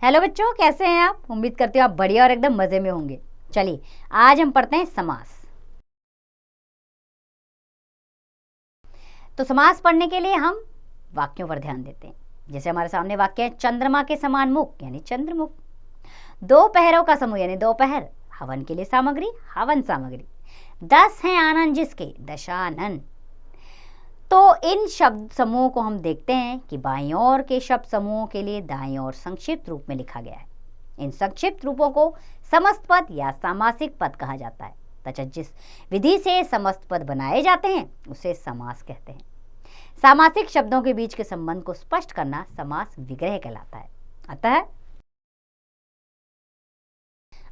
Hello बच्चों, कैसे हैं आप? उम्मीद करती हूँ आप बढ़िया और एकदम मजे में होंगे। चलिए आज हम पढ़ते हैं समास। तो समास पढ़ने के लिए हम वाक्यों पर ध्यान देते हैं। जैसे हमारे सामने वाक्य है, चंद्रमा के समान मुख यानी चंद्रमुख, दो पहरों का समूह यानी दोपहर, हवन के लिए सामग्री हवन सामग्री, 10 हैं आनन जिसके दशानन। तो इन शब्द समूहों को हम देखते हैं कि बाईं ओर के शब्द समूहों के लिए दाईं ओर संक्षिप्त रूप में लिखा गया है। इन संक्षिप्त रूपों को समस्त पद या सामासिक पद कहा जाता है तथा जिस विधि से समस्त पद बनाए जाते हैं उसे समास कहते हैं। सामासिक शब्दों के बीच के संबंध को स्पष्ट करना समास विग्रह कहलाता है।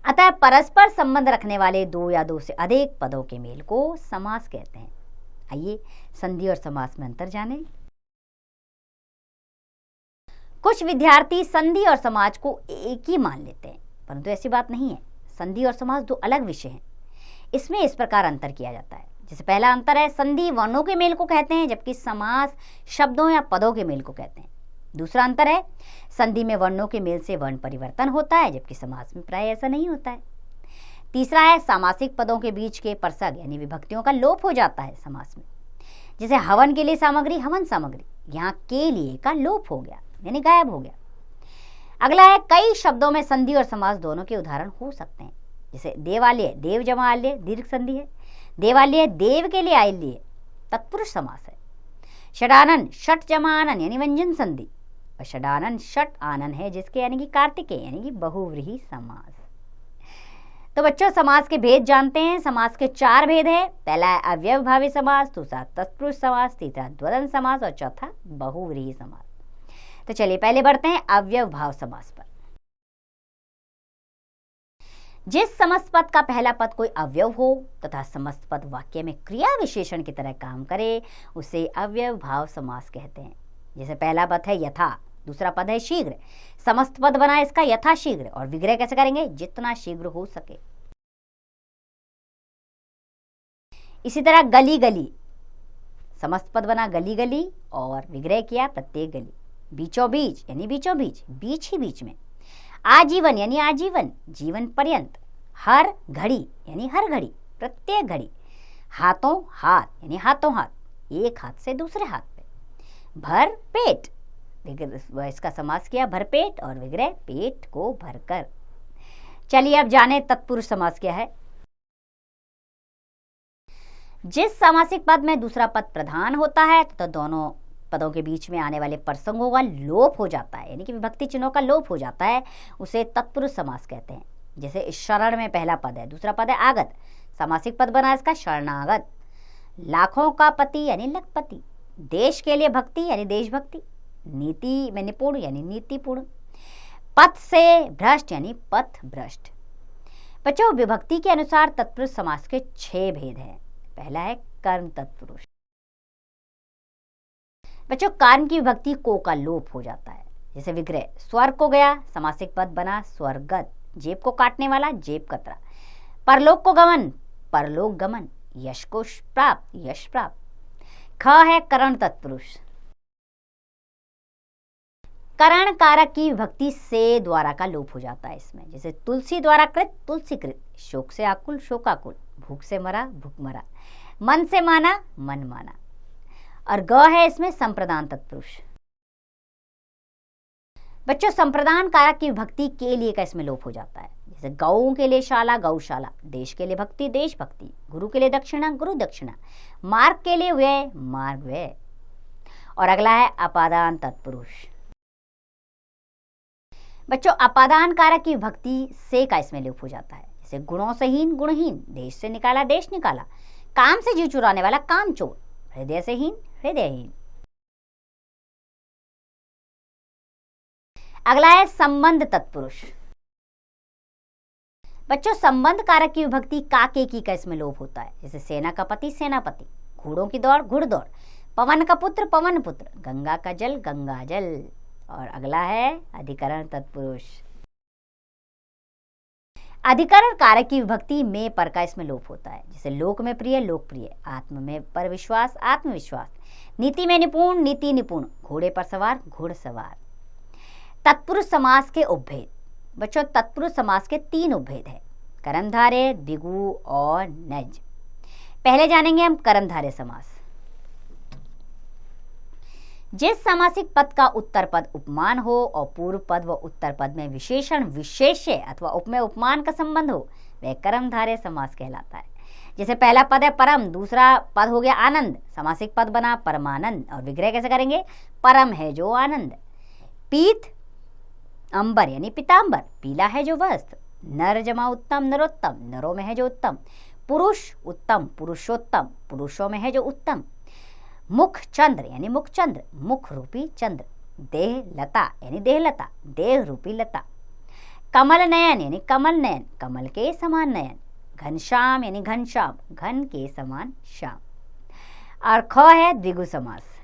अतः परस्पर संबंध रखने वाले दो या दो से अधिक पदों के मेल को समास कहते हैं। आइए संधि और समास में अंतर जानें। कुछ विद्यार्थी संधि और समास को एक ही मान लेते हैं, परंतु ऐसी बात नहीं है। संधि और समास दो अलग विषय हैं। इसमें इस प्रकार अंतर किया जाता है। जैसे पहला अंतर है, संधि वर्णों के मेल को कहते हैं जबकि समास शब्दों या पदों के मेल को कहते हैं। दूसरा अंतर है, संधि में वर्णों के मेल से वर्ण परिवर्तन होता है जबकि समास में प्राय ऐसा नहीं होता है। तीसरा है, सामासिक पदों के बीच के परसग यानी विभक्तियों का लोप हो जाता है समास में। जैसे हवन के लिए सामग्री हवन सामग्री, यहाँ के लिए का लोप हो गया यानी गायब हो गया। अगला है, कई शब्दों में संधि और समास दोनों के उदाहरण हो सकते हैं। जैसे देवालय, देव जमा आल्य दीर्घ संधि है। देवालय देव के लिए आल्य तत्पुरुष समास है। षडानन षट जमा आनन यानी व्यंजन संधि, और षडानन षट आनन है जिसके यानी कि कार्तिकेय यानी कि बहुव्रीहि समास। तो बच्चों समास के भेद जानते हैं। समास के 4 भेद है। पहला है अव्यवभावी समास, दूसरा तत्पुरुष समास, तीसरा द्वंद्व समास और चौथा बहुव्रीहि समास। तो चलिए पहले बढ़ते हैं अव्यवभाव समास पर। जिस समस्त पद का पहला पद कोई अवयव हो तथा समस्त पद वाक्य में क्रिया विशेषण की तरह काम करे उसे अव्यवभाव समास कहते हैं। जैसे पहला पद है यथा, दूसरा पद है शीघ्र, समस्त पद बना इसका यथा शीघ्र, और विग्रह कैसे करेंगे? जितना शीघ्र हो सके। इसी तरह गली गली, समस्त पद बना गली गली और विग्रह किया प्रत्येक गली। बीचों बीच यानी बीचों बीच, बीच ही बीच में। आजीवन यानी आजीवन, जीवन पर्यंत। हर घड़ी यानी हर घड़ी, प्रत्येक घड़ी। हाथों हाथ यानी हाथों हाथ, एक हाथ से दूसरे हाथ पे। भर पेट, इसका समास किया भरपेट और विग्रह पेट को भरकर। चलिए अब जाने तत्पुरुष समास क्या है। जिस सामासिक पद में दूसरा पद प्रधान होता है तो दोनों पदों के बीच में आने वाले प्रसंगों का लोप हो जाता है यानी कि विभक्ति चिन्हों का लोप हो जाता है, उसे तत्पुरुष समास कहते हैं। जैसे शरण में पहला पद है, दूसरा पद है आगत, सामासिक पद बना इसका शरणागत। लाखों का पति यानी लखपति, देश के लिए भक्ति यानी देशभक्ति, नीति में निपुण यानी नीतिपूर्ण, पथ से भ्रष्ट यानी पथ भ्रष्ट। बच्चों विभक्ति के अनुसार तत्पुरुष समास के 6 भेद हैं। पहला है कर्म तत्पुरुष। बच्चों कर्म की विभक्ति को का लोप हो जाता है। जैसे विग्रह, स्वर्ग को गया, समासिक पद बना स्वर्गत, जेब को काटने वाला जेब कतरा। परलोक को गमन, परलोक गमन। यश को प्राप्त, यश प्राप्त। ख है करण तत्पुरुष। करण कारक की विभक्ति से द्वारा का लोप हो जाता है इसमें। जैसे तुलसी द्वारा कृत, तुलसीकृत। शोक से आकुल, शोकाकुल। भूख से मरा, भूख मरा। मन से माना, मन माना। और ग है इसमें संप्रदान तत्पुरुष। बच्चों संप्रदान कारक की विभक्ति के लिए का इसमें लोप हो जाता है। जैसे गौ के लिए शाला, गौशाला। देश के लिए भक्ति, देश भक्ति। गुरु के लिए दक्षिणा, गुरु दक्षिणा। मार्ग के लिए व्यय, मार्ग व्यय। और अगला है अपादान तत्पुरुष। बच्चों अपादान कारक की विभक्ति से का इसमें लोप हो जाता है। जैसे गुणों से हीन, गुणहीन। देश से निकाला, देश निकाला। काम से जी चुराने वाला, काम चोर। हृदय से हीन, हृदयहीन। अगला है संबंध तत्पुरुष। बच्चों संबंध कारक की विभक्ति काके की का इसमें लोप होता है। जैसे सेना का पति, सेनापति। घोड़ों की दौड़, घुड़दौड़। पवन का पुत्र, पवन पुत्र। गंगा का जल, गंगा जल। और अगला है अधिकरण तत्पुरुष। अधिकरण कारक की विभक्ति में पर का इसमें लोप होता है। जैसे लोक में प्रिय, लोकप्रिय। आत्म में पर विश्वास, आत्मविश्वास। नीति में निपुण, नीति निपुण। घोड़े पर सवार, घुड़सवार। तत्पुरुष समास के उपभेद। बच्चों, तत्पुरुष समास के 3 उपभेद है, कर्मधारय, द्विगु और नज। पहले जानेंगे हम कर्मधारय समास। जिस सामासिक पद का उत्तर पद उपमान हो और पूर्व पद व उत्तर पद में विशेषण, विशेष्य अथवा उपमेय, उपमान का संबंध हो, वह कर्मधारय समास कहलाता है। जैसे पहला पद है परम, दूसरा पद हो गया आनंद, सामासिक पद बना परमानंद। और विग्रह कैसे करेंगे? परम है जो आनंद, पीत अंबर यानी पीतांबर, पीला है जो वस्त्र, नर जमा उत्तम नरोत्तम, नरों में है जो उत्तम, पुरुष उत्तम पुरुषोत्तम, पुरुषों में है जो उत्तम, मुख चंद्र यानी मुख चंद्र, मुख रूपी चंद्र, देह लता यानी देह लता, देह रूपी लता, कमल नयन यानी कमल नयन, कमल के समान नयन, घनश्याम यानी घनश्याम, घन के समान श्याम। और ख है द्विगु समास।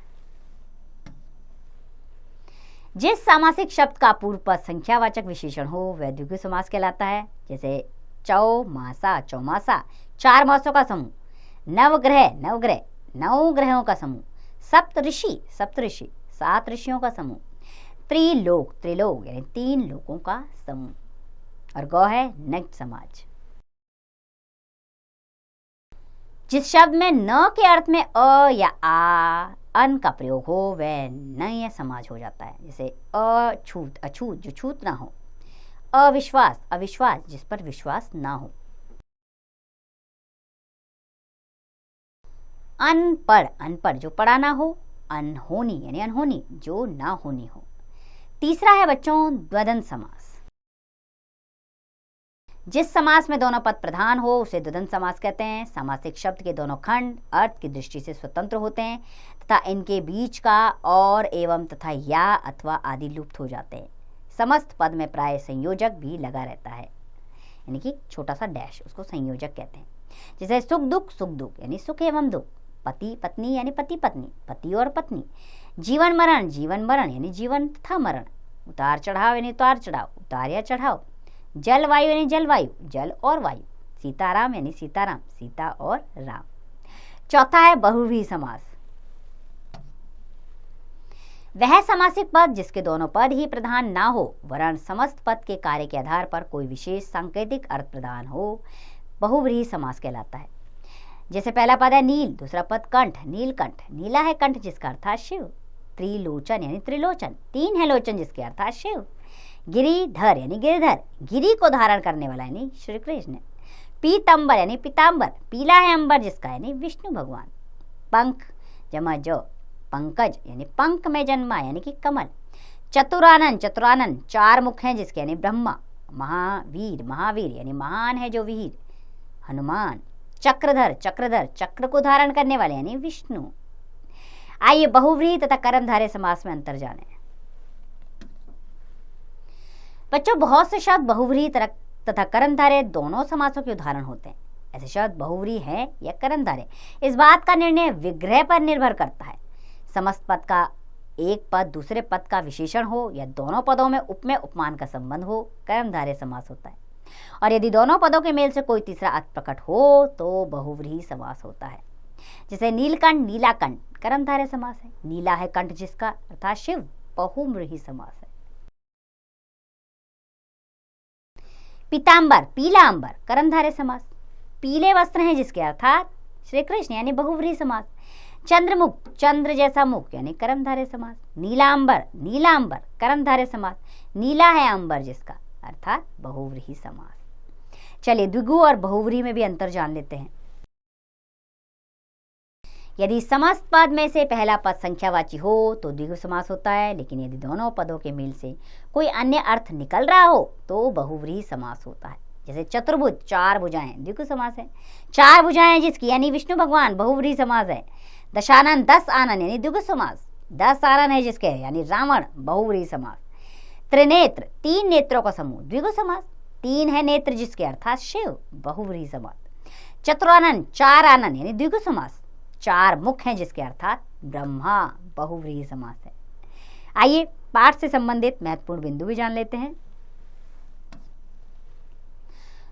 जिस सामासिक शब्द का पूर्व पद संख्यावाचक विशेषण हो वह द्विगु समास कहलाता है। जैसे चौमासा, चौमासा, 4 मासों का समूह, नवग्रह, नवग्रह, 9 ग्रहों का समूह, सप्तऋषि, सप्तऋषि, 7 ऋषियों का समूह, त्रिलोक, त्रिलोक यानी 3 लोकों का समूह। और गौ है नग समाज। जिस शब्द में न के अर्थ में अ या आ, अन का प्रयोग हो वह नय समाज हो जाता है। जैसे अछूत, अछूत जो छूत ना हो, अविश्वास, अविश्वास जिस पर विश्वास ना हो, अनपढ़, अनपढ़ जो पढ़ा ना हो, अनहोनी यानी अनहोनी जो ना होनी हो। तीसरा है बच्चों द्वंद्व समास। जिस समास में दोनों पद प्रधान हो उसे द्वंद्व समास कहते हैं। सामासिक शब्द के दोनों खंड अर्थ की दृष्टि से स्वतंत्र होते हैं तथा इनके बीच का और एवं तथा या अथवा आदि लुप्त हो जाते हैं। समस्त पद में प्राय संयोजक भी लगा रहता है, यानी कि छोटा सा डैश, उसको संयोजक कहते हैं। जैसे सुख दुख, सुख दुख यानी सुख एवं दुख, पति पत्नी यानी पति पत्नी, पति और पत्नी, जीवन मरण, जीवन मरण यानी जीवन तथा मरण, उतार चढ़ाव यानी उतार चढ़ाव, उतार या चढ़ाव, जलवायु यानी जलवायु, जल और वायु, सीताराम यानी सीताराम, सीता और राम। चौथा है बहुव्रीहि समास। वह सामासिक पद जिसके दोनों पद ही प्रधान ना हो वरन समस्त पद के कार्य के आधार पर कोई विशेष सांकेतिक अर्थ प्रदान हो, बहुव्रीहि समास कहलाता है। जैसे पहला पद है नील, दूसरा पद कंठ, नीलकंठ, नीला है कंठ जिसका अर्थात शिव, त्रिलोचन यानी त्रिलोचन, 3 है लोचन जिसके अर्थात शिव, गिरिधर यानी गिरिधर, गिरी को धारण करने वाला यानी श्री कृष्ण, पीतंबर यानी पीतांबर, पीला है अंबर जिसका यानी विष्णु भगवान, पंख जमा जो, पंकज यानी पंख में जन्मा यानी कि कमल, चतुरानन, चतुरानन 4 मुख हैं जिसके यानी ब्रह्मा, महावीर, महावीर यानी महान है जो वीर, हनुमान, चक्रधर, चक्रधर चक्र को धारण करने वाले यानी विष्णु। आइए बहुव्रीहि तथा कर्मधारय समास में अंतर जानें। बच्चों, बहुत से शब्द बहुव्रीहि तथा कर्मधारय दोनों समासों के उदाहरण होते हैं। ऐसे शब्द बहुव्रीहि है या कर्मधारय, इस बात का निर्णय विग्रह पर निर्भर करता है। समस्त पद का एक पद दूसरे पद का विशेषण हो या दोनों पदों में उपमेय उपमान का संबंध हो, कर्मधारय समास होता है। और यदि दोनों पदों के मेल से कोई तीसरा अर्थ प्रकट हो तो बहुव्रीहि समास होता है। जैसे नीलकंठ, नीलाकंठ कर्मधारय समास है, नीला है कंठ जिसका अर्थात शिव, बहुव्रीहि समास है। पीतांबर, पीला अंबर कर्मधारय समास, पीले वस्त्र हैं जिसके अर्थात श्री कृष्ण यानी बहुव्रीहि समास। चंद्रमुख, चंद्र जैसा मुख यानी कर्मधारय समास। नीला अंबर, नीला अंबर कर्मधारय समास, नीला है अंबर जिसका अर्थात बहुव्रीहि समास। चलिए द्विगु और बहुव्रीहि में भी अंतर जान लेते हैं। यदि समस्त पद में से पहला पद संख्यावाची हो तो द्विगु समास होता है, लेकिन यदि दोनों पदों के मेल से कोई अन्य अर्थ निकल रहा हो तो बहुव्रीहि समास होता है। जैसे चतुर्भुज, 4 भुजाएं द्विगु समास है, 4 भुजाएं जिसकी यानी विष्णु भगवान बहुव्रीहि समास है। दशानन, 10 आनन यानी द्विगु समास, 10 आनन है जिसके यानी रावण बहुव्रीहि समास। त्रिनेत्र, 3 नेत्रों का समूह द्विगु समास, 3 है नेत्र जिसके अर्थात शिव बहुव्रीहि समास। चतुरानन, 4 आनन यानी द्विगु समास, 4 मुख हैं जिसके अर्थात ब्रह्मा बहुव्रीहि समास है। आइए पाठ से संबंधित महत्वपूर्ण बिंदु भी जान लेते हैं।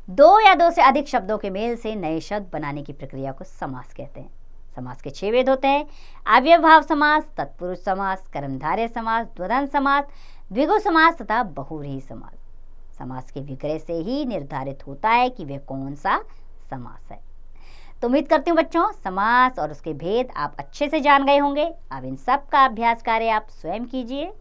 2 या 2 से अधिक शब्दों के मेल से नए शब्द बनाने की प्रक्रिया को समास कहते हैं। समास के 6 भेद होते हैं: अव्ययभाव समास, तत्पुरुष समास, कर्मधारय समास, द्वंद्व समास, द्विगु समास तथा बहुव्रीहि समास। समास के विग्रह से ही निर्धारित होता है कि वह कौन सा समास है। तो उम्मीद करती हूँ बच्चों, समास और उसके भेद आप अच्छे से जान गए होंगे। अब इन सब का अभ्यास कार्य आप स्वयं कीजिए।